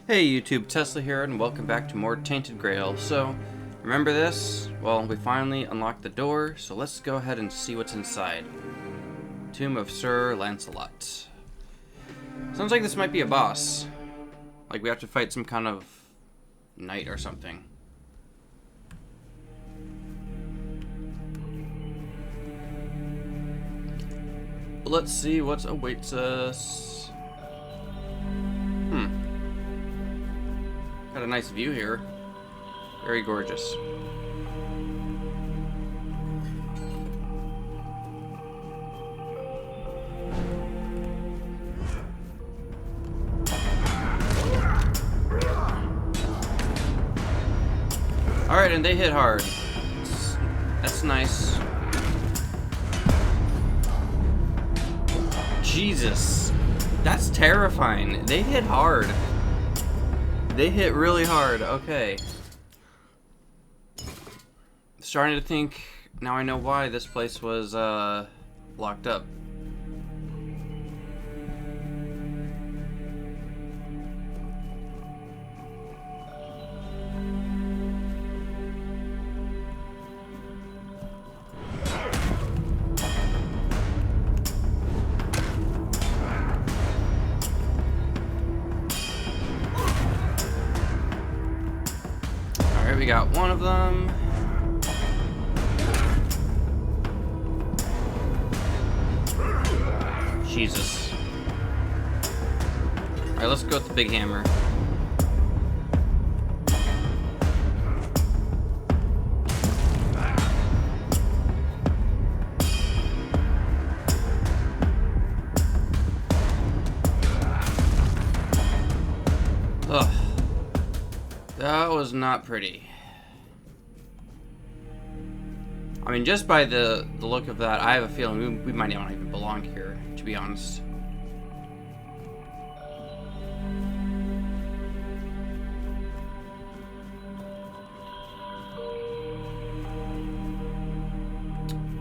Hey YouTube, Tesla here, and welcome back to more Tainted Grail. So, remember this? Well, we finally unlocked the door, so let's go ahead and see what's inside. Tomb of Sir Lancelot. Sounds like this might be a boss. Like we have to fight some kind of knight or something. Let's see what awaits us. Got a nice view here. Very gorgeous. Alright, and they hit hard. That's nice. Jesus. That's terrifying. They hit hard. They hit really hard. Okay. Starting to think, now I know why this place was locked up. We got one of them. Jesus. Alright, let's go with the big hammer. Ugh. That was not pretty. I mean, just by the look of that, I have a feeling we might not even belong here, to be honest.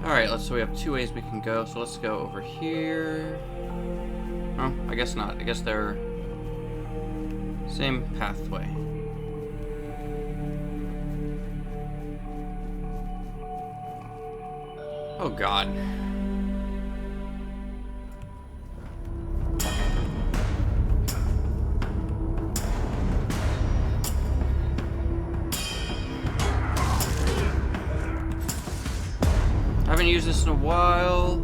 Alright, so we have two ways we can go, so let's go over here. Oh, I guess not. I guess they're same pathway. Oh God. I haven't used this in a while.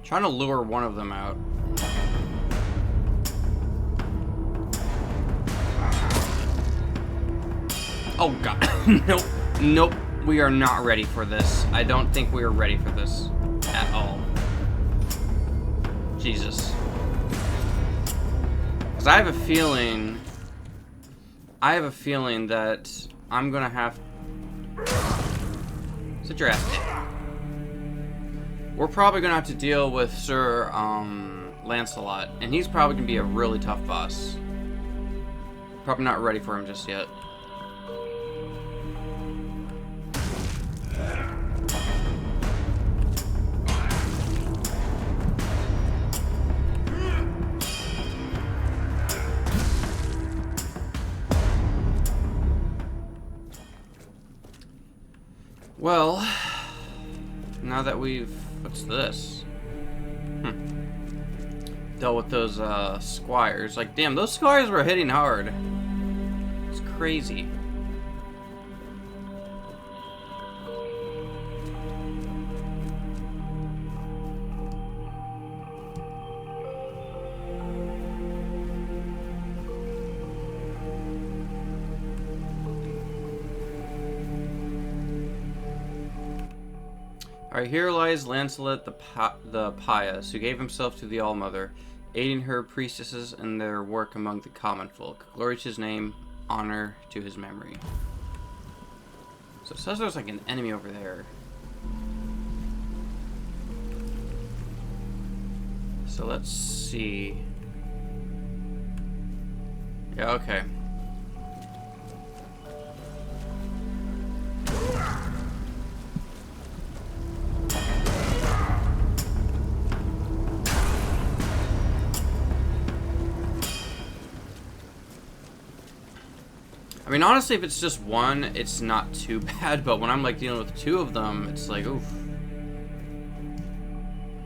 Trying to lure one of them out. Oh God. Nope. Nope. We are not ready for this. I don't think we are ready for this at all. Jesus. Because I have a feeling that I'm gonna have... Sit your ass down. We're probably gonna have to deal with Sir Lancelot, and he's probably gonna be a really tough boss. Probably not ready for him just yet. Well, now that we've... What's this? Dealt with those squires. Like, damn, those squires were hitting hard. It's crazy. Alright, here lies Lancelot the Pious, who gave himself to the All-Mother, aiding her priestesses in their work among the common folk. Glory to his name, honor to his memory. So it says there's like an enemy over there. So let's see. Yeah, okay. I mean, honestly, if it's just one, it's not too bad, but when I'm like dealing with two of them, it's like, oof.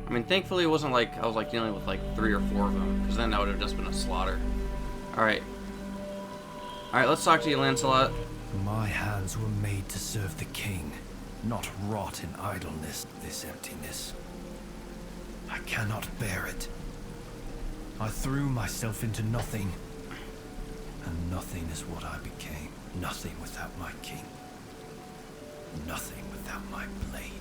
I mean, thankfully it wasn't like I was like dealing with like 3 or 4 of them, because then that would have just been a slaughter. Alright. Alright, let's talk to you, Lancelot. My hands were made to serve the king, not rot in idleness, this emptiness. I cannot bear it. I threw myself into nothing. And nothing is what I became. Nothing without my king. Nothing without my blade.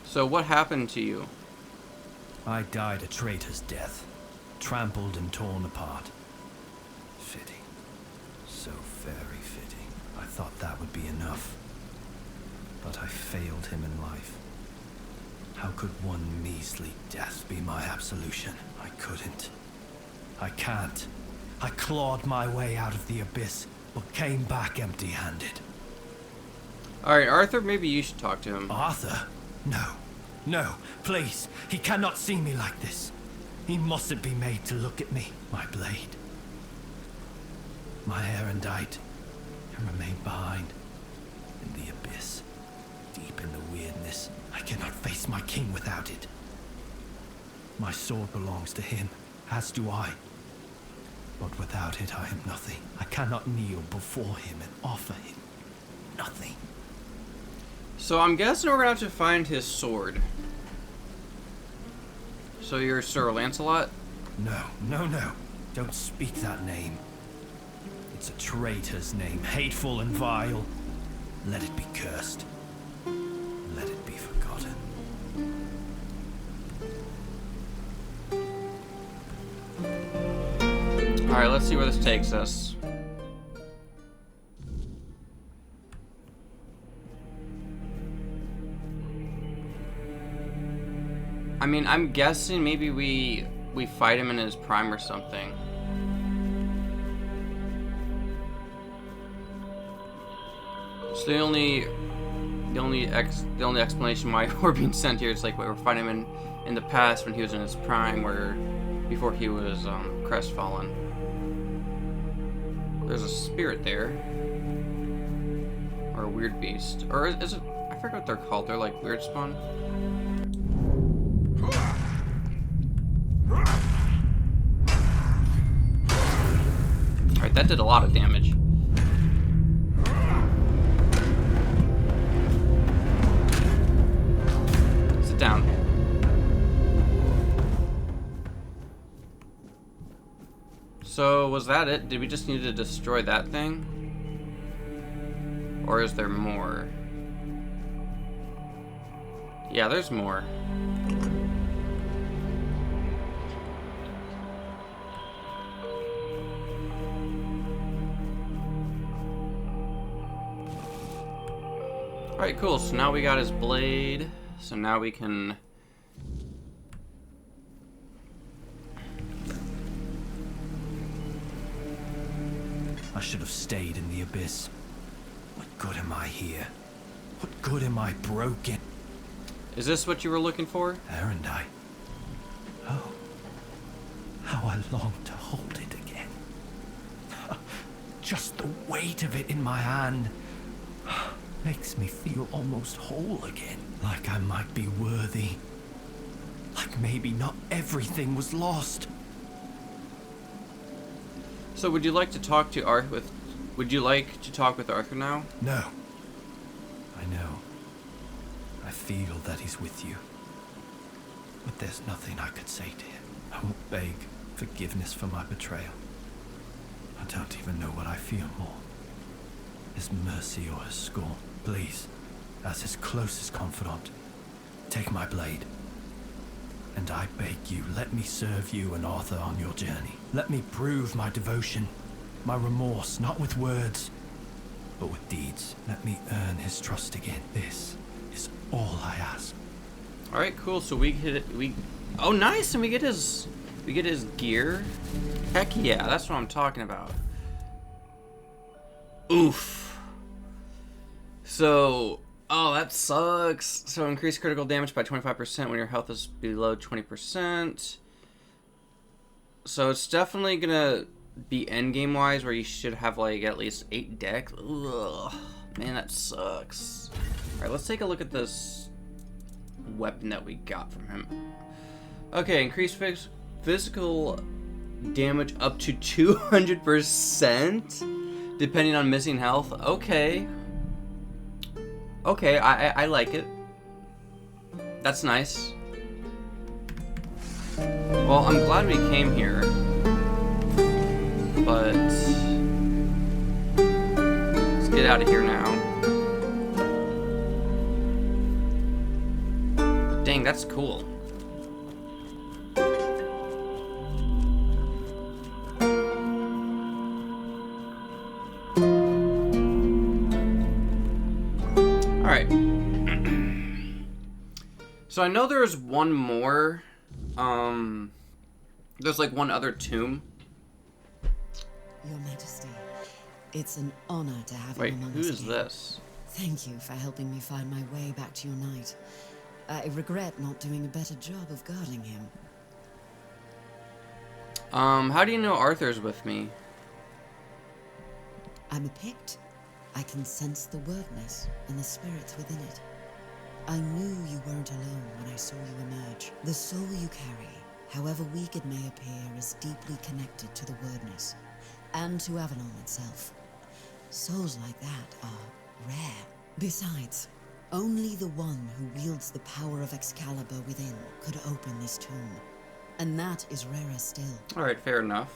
So what happened to you? I died a traitor's death. Trampled and torn apart. Fitting. So very fitting. I thought that would be enough. But I failed him in life. How could one measly death be my absolution? I couldn't. I can't. I clawed my way out of the abyss, but came back empty-handed. Alright, Arthur, maybe you should talk to him. Arthur? No. No, please. He cannot see me like this. He mustn't be made to look at me. My blade. My erendite. And remain behind. In the abyss. Deep in the Wyrdness. I cannot face my king without it. My sword belongs to him, as do I. But without it, I am nothing. I cannot kneel before him and offer him nothing. So I'm guessing we're gonna have to find his sword. So you're Sir Lancelot? No, no, no. Don't speak that name. It's a traitor's name, hateful and vile. Let it be cursed. Let it be forgotten. Alright, let's see where this takes us. I mean, I'm guessing maybe we fight him in his prime or something. So the only explanation why we're being sent here is like we're fighting him in the past when he was in his prime, where before he was crestfallen. There's a spirit there, or a weird beast, or is it? I forget what they're called. They're like weird spawn. Alright, that did a lot of damage. Sit down. So, was that it? Did we just need to destroy that thing? Or is there more? Yeah, there's more. Alright, cool. So now we got his blade. So now we can... I should have stayed in the abyss. What good am I here? What good am I broken? Is this what you were looking for? Erendite. Oh, how I long to hold it again. Just the weight of it in my hand makes me feel almost whole again. Like I might be worthy. Like maybe not everything was lost. So would you like to talk to Arthur would you like to talk with Arthur now? No. I know. I feel that he's with you. But there's nothing I could say to him. I won't beg forgiveness for my betrayal. I don't even know what I feel more. His mercy or his scorn. Please, as his closest confidant, take my blade. And I beg you, let me serve you and Arthur on your journey. Let me prove my devotion, my remorse, not with words, but with deeds. Let me earn his trust again. This is all I ask. Alright, cool. So we Oh, nice, and we get his gear. Heck yeah, that's what I'm talking about. Oof. So, oh, that sucks. So increase critical damage by 25% when your health is below 20%. So it's definitely gonna be endgame wise, where you should have like at least 8 deck. Ugh, man, that sucks. All right, let's take a look at this weapon that we got from him. Okay, increase physical damage up to 200%, depending on missing health. Okay. Okay, I like it. That's nice. Well, I'm glad we came here, but let's get out of here now. Dang, that's cool. Alright. So I know there's one more. There's like one other tomb. Your Majesty, it's an honor to have Wait, you among who us is again. this? Thank you for helping me find my way back to your knight. I regret not doing a better job of guarding him. How do you know Arthur's with me? I'm a Pict. I can sense the Wyrdness and the spirits within it. I knew you weren't alone when I saw you emerge. The soul you carry, however weak it may appear, is deeply connected to the Wyrdness and to Avalon itself. Souls like that are rare. Besides, only the one who wields the power of Excalibur within could open this tomb. And that is rarer still. Alright, fair enough.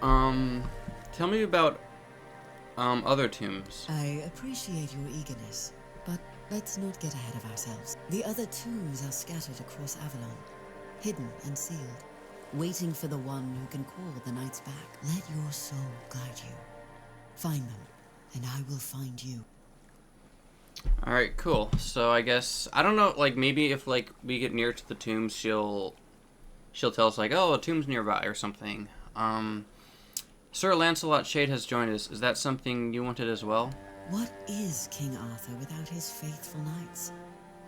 Tell me about, other tombs. I appreciate your eagerness, but let's not get ahead of ourselves. The other tombs are scattered across Avalon, hidden and sealed, waiting for the one who can call the knights back. Let your soul guide you. Find them, and I will find you. Alright, cool. So I guess, I don't know, like, maybe if, like, we get near to the tombs, she'll tell us, like, oh, a tomb's nearby or something. Sir Lancelot Shade has joined us. Is that something you wanted as well? What is King Arthur without his faithful knights?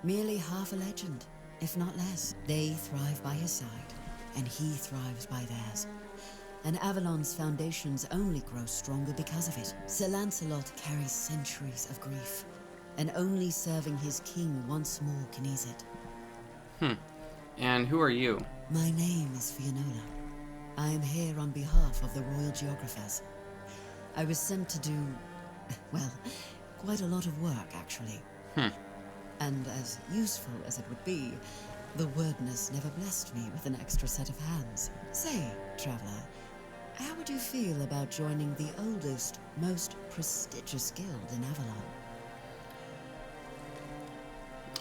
Merely half a legend, if not less. They thrive by his side, and he thrives by theirs. And Avalon's foundations only grow stronger because of it. Sir Lancelot carries centuries of grief, and only serving his king once more can ease it. And who are you? My name is Fiona. I am here on behalf of the Royal Geographers. I was sent to do, well, quite a lot of work, actually. And as useful as it would be, the Wyrdness never blessed me with an extra set of hands. Say, traveler, how would you feel about joining the oldest, most prestigious guild in Avalon?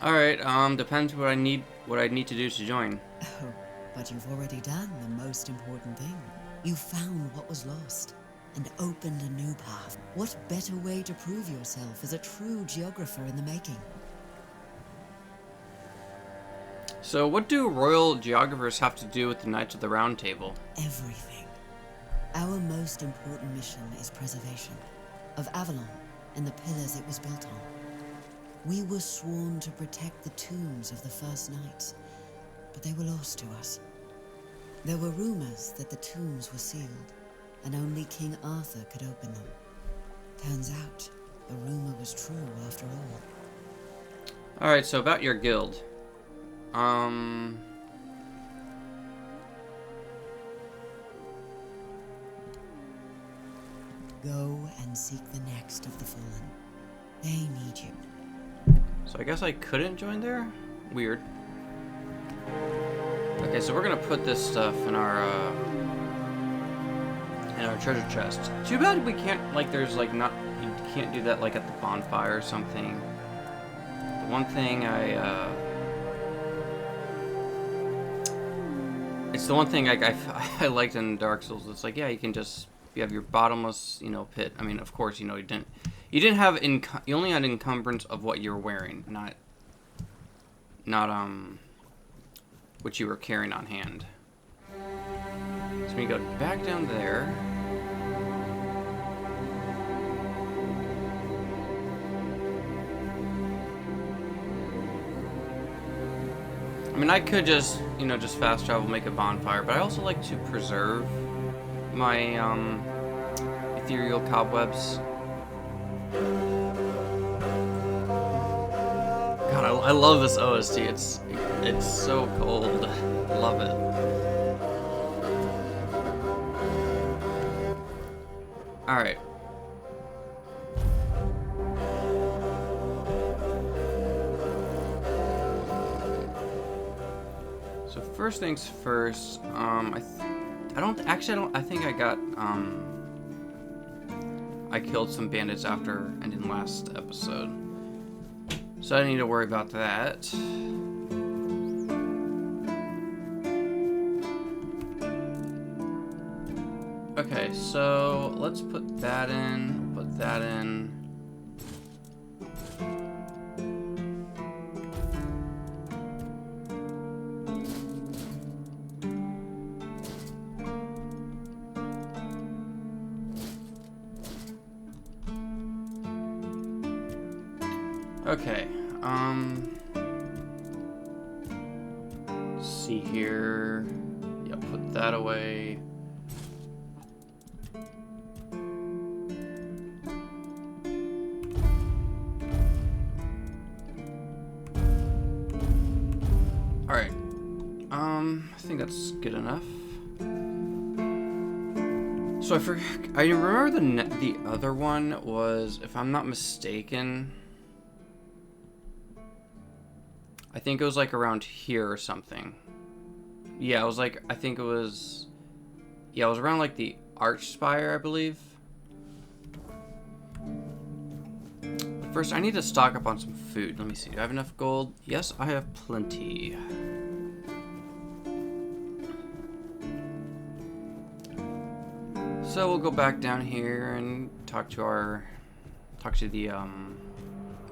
Alright, depends what I need to do to join. Oh, but you've already done the most important thing. You found what was lost and opened a new path. What better way to prove yourself as a true geographer in the making? So what do royal geographers have to do with the Knights of the Round Table? Everything. Our most important mission is preservation of Avalon and the pillars it was built on. We were sworn to protect the tombs of the first knights, but they were lost to us. There were rumors that the tombs were sealed, and only King Arthur could open them. Turns out, the rumor was true after all. Alright, so about your guild. Go and seek the next of the fallen. They need you. So I guess I couldn't join there? Weird. Okay, so we're gonna put this stuff in our treasure chest. Too bad we can't, like, there's, like, not, you can't do that, like, at the bonfire or something. The one thing it's the one thing I liked in Dark Souls. It's like, yeah, you can just, you have your bottomless, you know, pit. I mean, of course, you know, you didn't have you only had encumbrance of what you're wearing, not which you were carrying on hand. So we go back down there. I mean, I could just, you know, just fast travel, make a bonfire, but I also like to preserve my ethereal cobwebs. God, I love this OST. It's so cold. Love it. All right. So first things first. I think I got I killed some bandits after ending last episode, so I don't need to worry about that. Okay, so let's put that in. Put that in. Okay, let's see here. Yeah, put that away. Alright, I think that's good enough. So I remember the other one was, if I'm not mistaken, I think it was like around here or something. Yeah, it was like, I think it was, yeah, it was around like the arch spire, I believe. But first, I need to stock up on some food. Let me see, do I have enough gold? Yes, I have plenty. So we'll go back down here and talk to the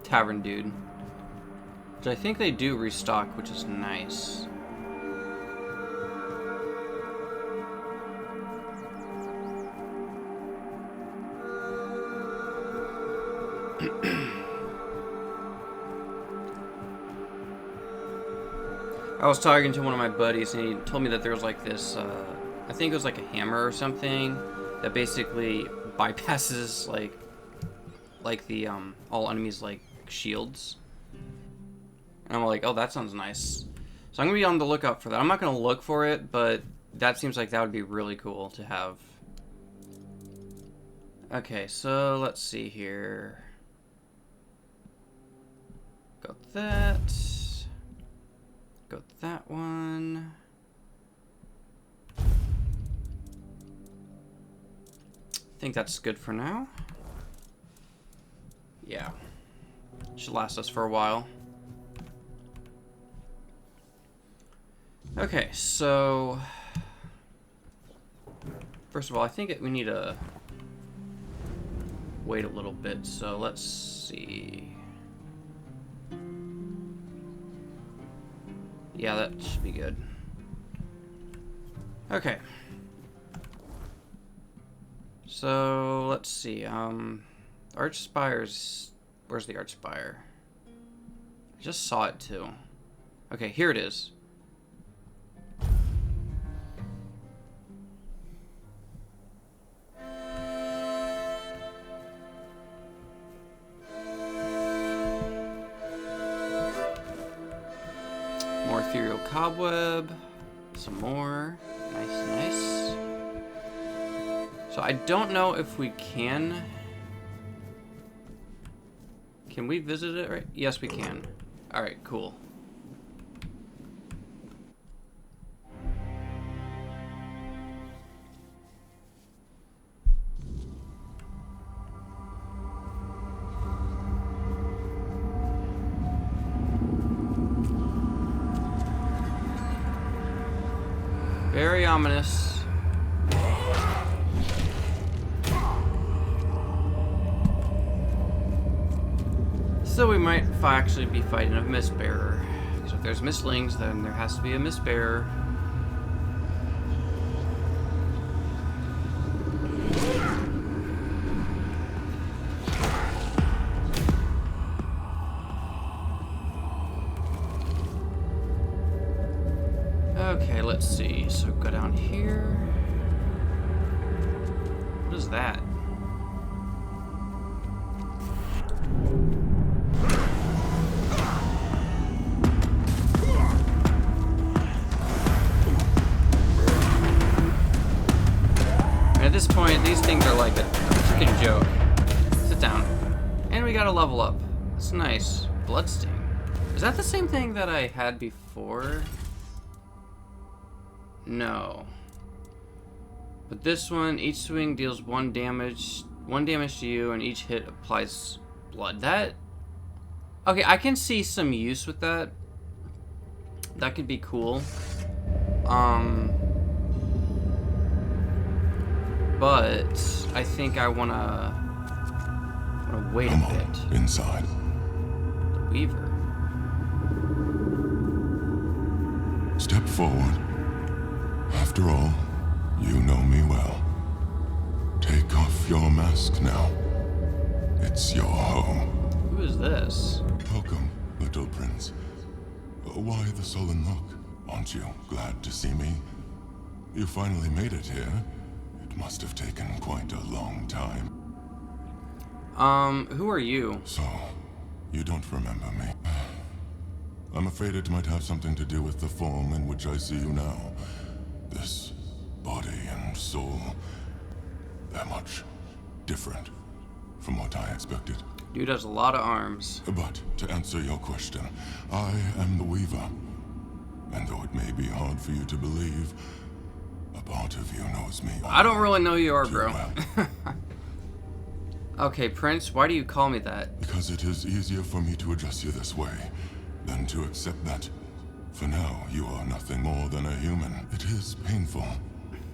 tavern dude. Which I think they do restock, which is nice. I was talking to one of my buddies and he told me that there was like this, I think it was like a hammer or something that basically bypasses like the all enemies like shields. And I'm like, oh, that sounds nice. So I'm gonna be on the lookout for that. I'm not gonna look for it, but that seems like that would be really cool to have. Okay, so let's see here. Got that. Got that one. I think that's good for now. Yeah. Should last us for a while. Okay, so first of all, I think we need to wait a little bit, so let's see. Yeah, that should be good. Okay. So, let's see. Arch Spires. Where's the Arch Spire? I just saw it too. Okay, here it is. More ethereal cobweb. Some more. Nice, nice. So I don't know if we can. Can we visit it right? Yes, we can. Alright, cool. Very ominous. So we might actually be fighting a Mistbearer. So if there's mistlings, then there has to be a mistbearer. Okay, let's see. So go down here. What is that? At this point, these things are like a freaking joke. Sit down. And we got a level up. That's nice. Bloodstain. Is that the same thing that I had before? No. But this one, each swing deals one damage to you, and each hit applies blood. That... Okay, I can see some use with that. That could be cool. But I think I wanna wait a bit. Inside. The Weaver. Step forward. After all, you know me well. Take off your mask now. It's your home. Who is this? Welcome, little prince. Why the sullen look? Aren't you glad to see me? You finally made it here. It must have taken quite a long time. Who are you? So, you don't remember me. I'm afraid it might have something to do with the form in which I see you now. This body and soul, they're much different from what I expected. Dude has a lot of arms. But to answer your question, I am the Weaver. And though it may be hard for you to believe, a part of you knows me. I don't really know you are, too bro. well. Okay, Prince, why do you call me that? Because it is easier for me to address you this way than to accept that, for now, you are nothing more than a human. It is painful,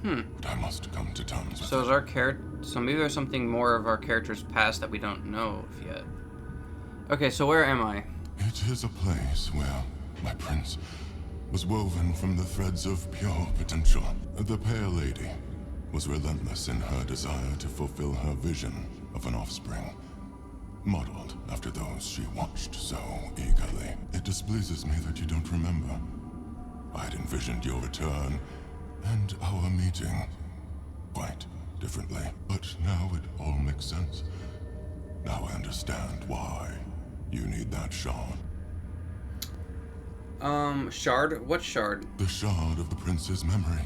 but I must come to terms with So it. is our so maybe there's something more of our character's past that we don't know of yet. Okay, so where am I? It is a place where my prince was woven from the threads of pure potential. The Pale Lady was relentless in her desire to fulfill her vision of an offspring, modeled after those she watched so eagerly. It displeases me that you don't remember. I'd envisioned your return and our meeting quite differently, but now it all makes sense. Now I understand why you need that shard. Shard? What shard? The shard of the prince's memory.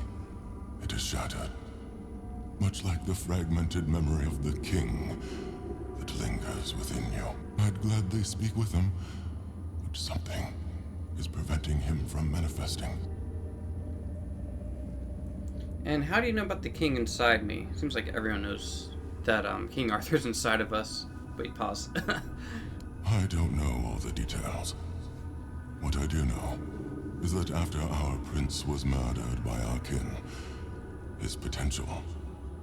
It is shattered, much like the fragmented memory of the king that lingers within you. I'd gladly speak with him, but something is preventing him from manifesting. And how do you know about the king inside me? Seems like everyone knows that King Arthur's inside of us. Wait, pause. I don't know all the details. What I do know is that after our prince was murdered by our kin, his potential,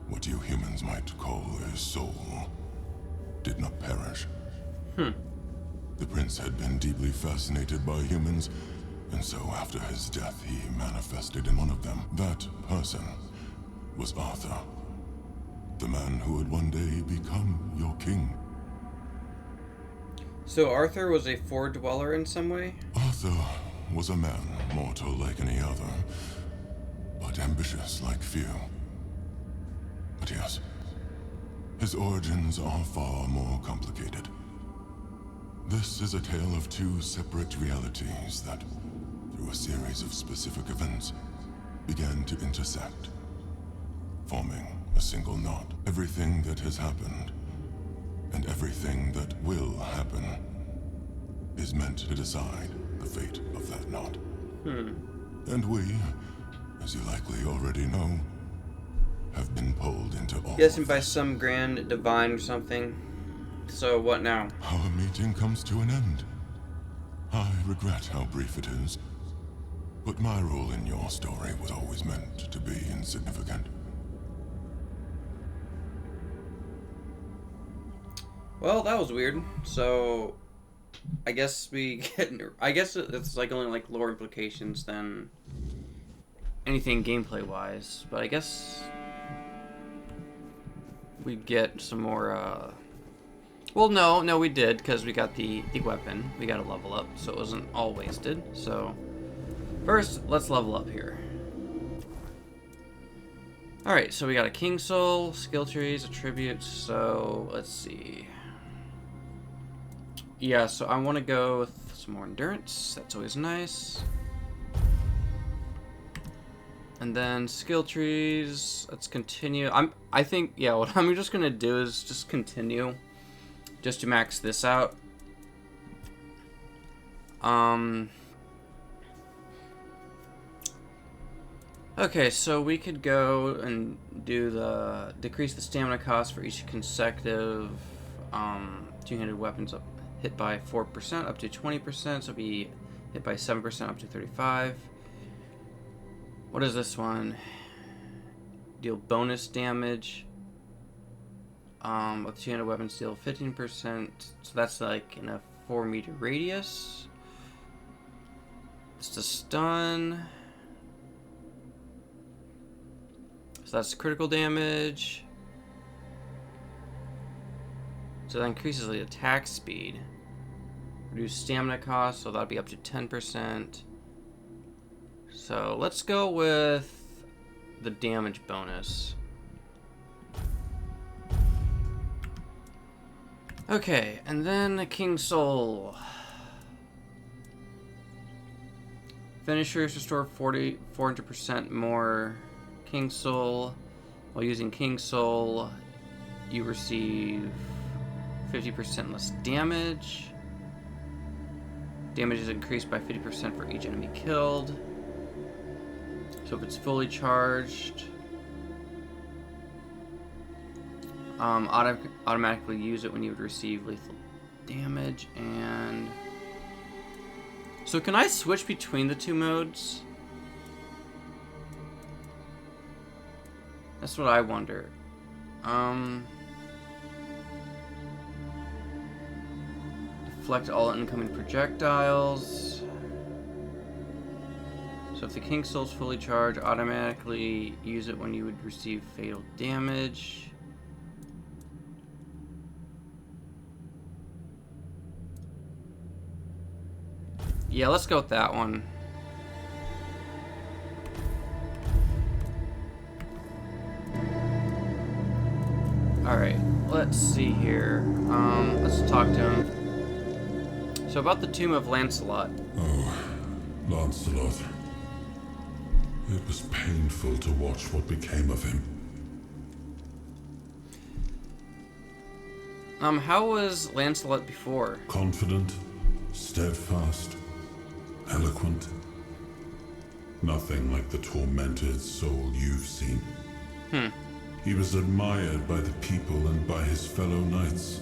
what you humans might call his soul, did not perish. The prince had been deeply fascinated by humans, and so after his death he manifested in one of them. That person was Arthur, the man who would one day become your king. So Arthur was a Ford dweller in some way? Arthur was a man, mortal like any other, but ambitious like few. But yes, his origins are far more complicated. This is a tale of two separate realities that, through a series of specific events, began to intersect, forming a single knot. Everything that has happened, and everything that will happen, is meant to decide the fate of that knot. And we, as you likely already know, have been pulled into all Guessing of by this. some grand divine or something. So what now? Our meeting comes to an end. I regret how brief it is, but my role in your story was always meant to be insignificant. Well, that was weird. So, I guess we get. I guess it's like only like lore implications than anything gameplay wise. But I guess we get some more. Well, no, we did because we got the weapon. We got to level up, so it wasn't all wasted. So first, let's level up here. All right, so we got a King Soul, skill trees, attributes. So let's see. Yeah, so I want to go with some more endurance. That's always nice. And then skill trees. Let's continue. I think yeah. What I'm just gonna do is just continue, just to max this out. Okay, so we could go and do the decrease the stamina cost for each consecutive two-handed weapons up. Hit by 4% up to 20%, so be hit by 7% up to 35. What is this one? Deal bonus damage. With two-handed weapons deal 15%, so that's like in a 4-meter radius. It's to stun. So that's critical damage. So that increases the attack speed. Reduce stamina cost, so that'll be up to 10%. So let's go with the damage bonus. Okay, and then the King Soul. Finishers restore 400% more King Soul. While using King Soul, you receive 50% less damage. Damage is increased by 50% for each enemy killed. So if it's fully charged, automatically use it when you would receive lethal damage. And so can I switch between the two modes? That's what I wonder. Deflect all incoming projectiles. So if the King Soul's fully charged, automatically use it when you would receive fatal damage. Yeah, let's go with that one. Alright, let's see here. Let's talk to him. So about the Tomb of Lancelot. Oh, Lancelot. It was painful to watch what became of him. How was Lancelot before? Confident, steadfast, eloquent. Nothing like the tormented soul you've seen. He was admired by the people and by his fellow knights.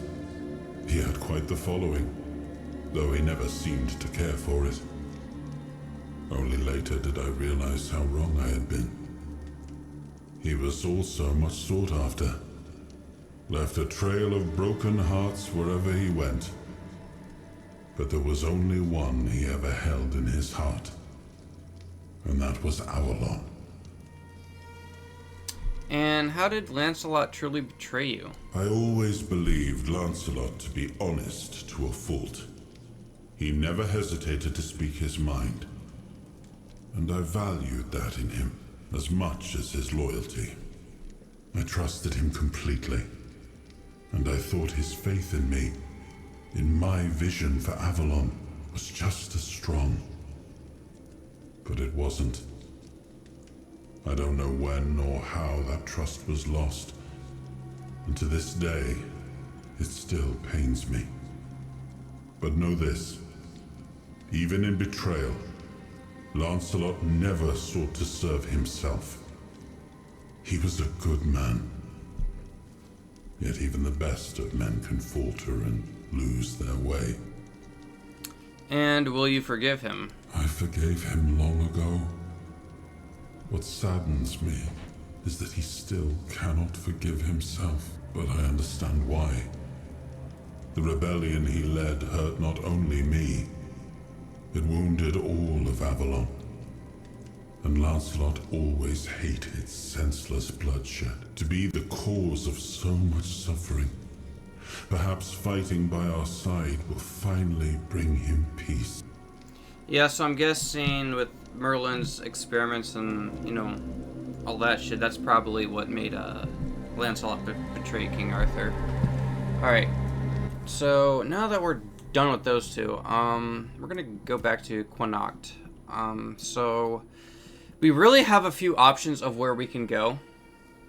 He had quite the following, though he never seemed to care for it. Only later did I realize how wrong I had been. He was also much sought after. Left a trail of broken hearts wherever he went. But there was only one he ever held in his heart. And that was Avalon. And how did Lancelot truly betray you? I always believed Lancelot to be honest to a fault. He never hesitated to speak his mind. And I valued that in him as much as his loyalty. I trusted him completely. And I thought his faith in me, in my vision for Avalon, was just as strong. But it wasn't. I don't know when or how that trust was lost. And to this day, it still pains me. But know this. Even in betrayal, Lancelot never sought to serve himself. He was a good man. Yet even the best of men can falter and lose their way. And will you forgive him? I forgave him long ago. What saddens me is that he still cannot forgive himself, but I understand why. The rebellion he led hurt not only me, it wounded all of Avalon. And Lancelot always hated senseless bloodshed, to be the cause of so much suffering. Perhaps fighting by our side will finally bring him peace. Yeah, so I'm guessing with Merlin's experiments and, you know, all that shit, that's probably what made Lancelot betray King Arthur. Alright, so now that we're done with those two, we're gonna go back to Quinacht. So we really have a few options of where we can go.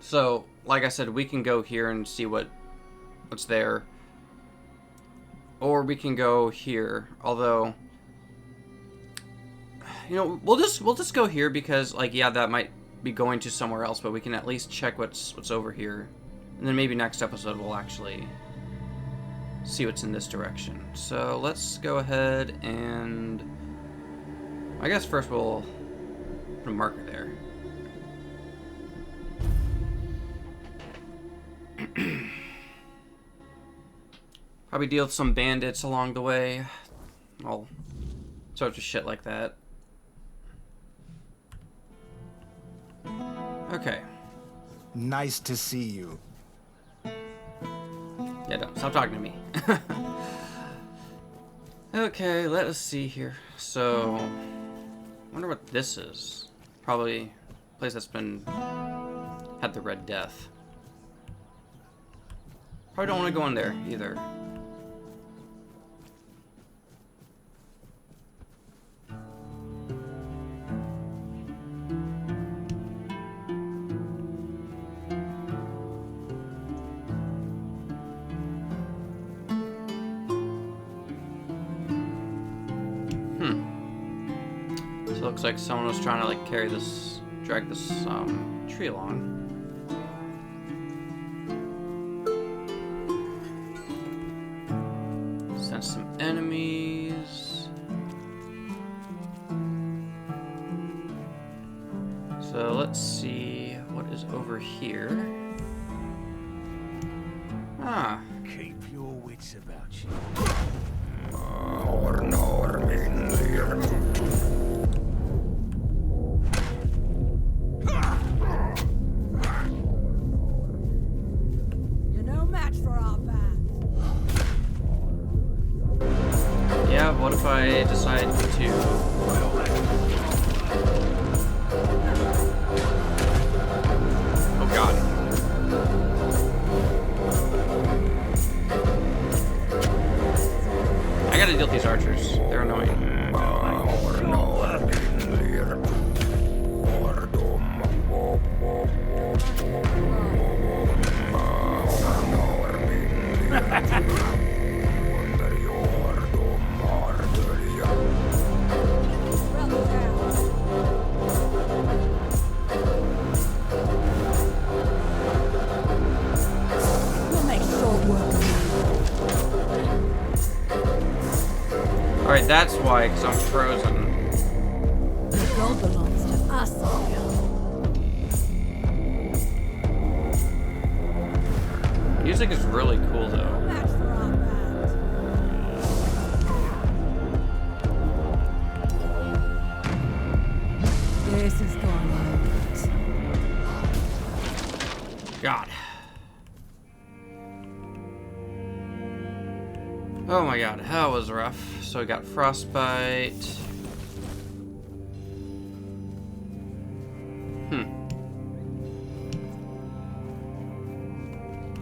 So, like I said, we can go here and see what's there. Or we can go here, although, you know, we'll just go here because, like, yeah, that might be going to somewhere else, but we can at least check what's over here. And then maybe next episode we'll actually see what's in this direction. So let's go ahead and, I guess first we'll put a marker there. Probably deal with some bandits along the way. All sorts of shit like that. Okay. Nice to see you. Yeah, don't stop talking to me. Okay, let us see here. So, wonder what this is. Probably a place that's had the Red Death. Probably don't want to go in there either. Looks like someone was trying to like drag this tree along. Sense some enemies. So let's see what is over here. Ah. Keep your wits about you. What if I decide to... Oh god. I gotta deal with these archers. They're annoying. Alright, that's why, because I'm frozen. The gold belongs to us. Music is really cool, though. This is going God. Oh my god, that was rough. So we got frostbite.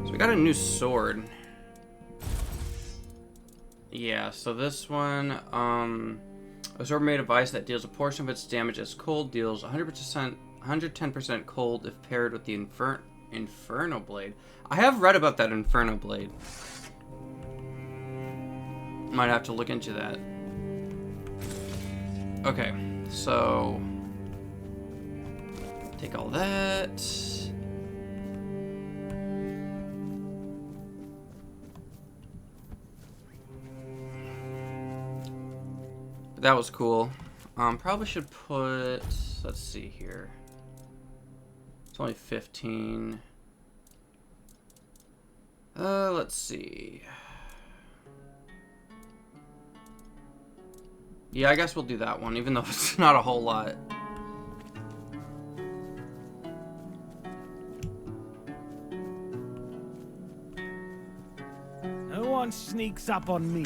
So we got a new sword. Yeah, so this one, a sword made of ice that deals a portion of its damage as cold, deals 110% cold if paired with the Inferno Blade. I have read about that Inferno Blade. Might have to look into that. Okay, so take all that. But that was cool. Probably should put, let's see here. It's only 15. Let's see. Yeah, I guess we'll do that one, even though it's not a whole lot. No one sneaks up on me.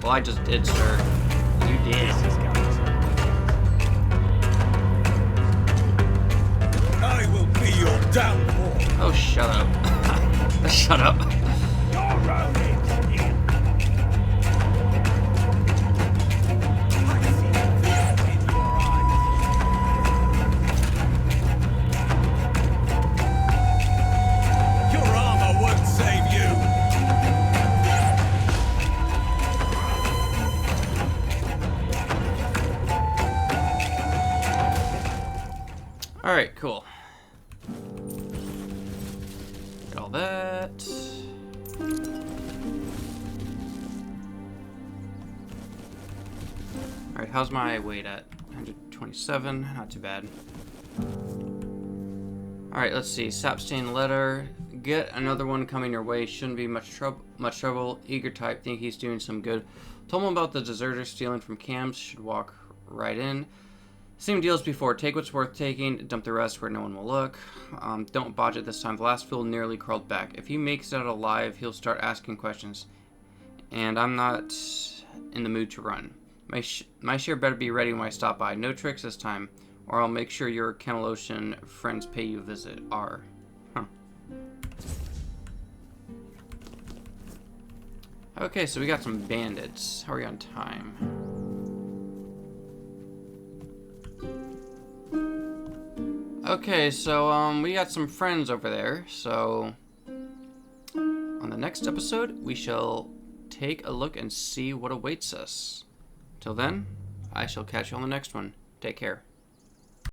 Well, I just did, sir. You did. I will be your downfall. Oh, shut up. Shut up. Your own in. I see fear in your eyes. Your armor won't save you. Alright, cool. Got all that. Alright, how's my weight at? 127, not too bad. Alright, let's see. Sapstain letter. Get another one coming your way. Shouldn't be much trouble. Eager type. Think he's doing some good. Told him about the deserters stealing from camps. Should walk right in. Same deals before. Take what's worth taking. Dump the rest where no one will look. Don't botch it this time. The last fool nearly crawled back. If he makes it out alive, he'll start asking questions. And I'm not in the mood to run. My share better be ready when I stop by. No tricks this time, or I'll make sure your Canalosian friends pay you a visit. R. Huh. Okay, so we got some bandits. How are we on time? Okay, so we got some friends over there. So on the next episode, we shall take a look and see what awaits us. Till then, I shall catch you on the next one. Take care.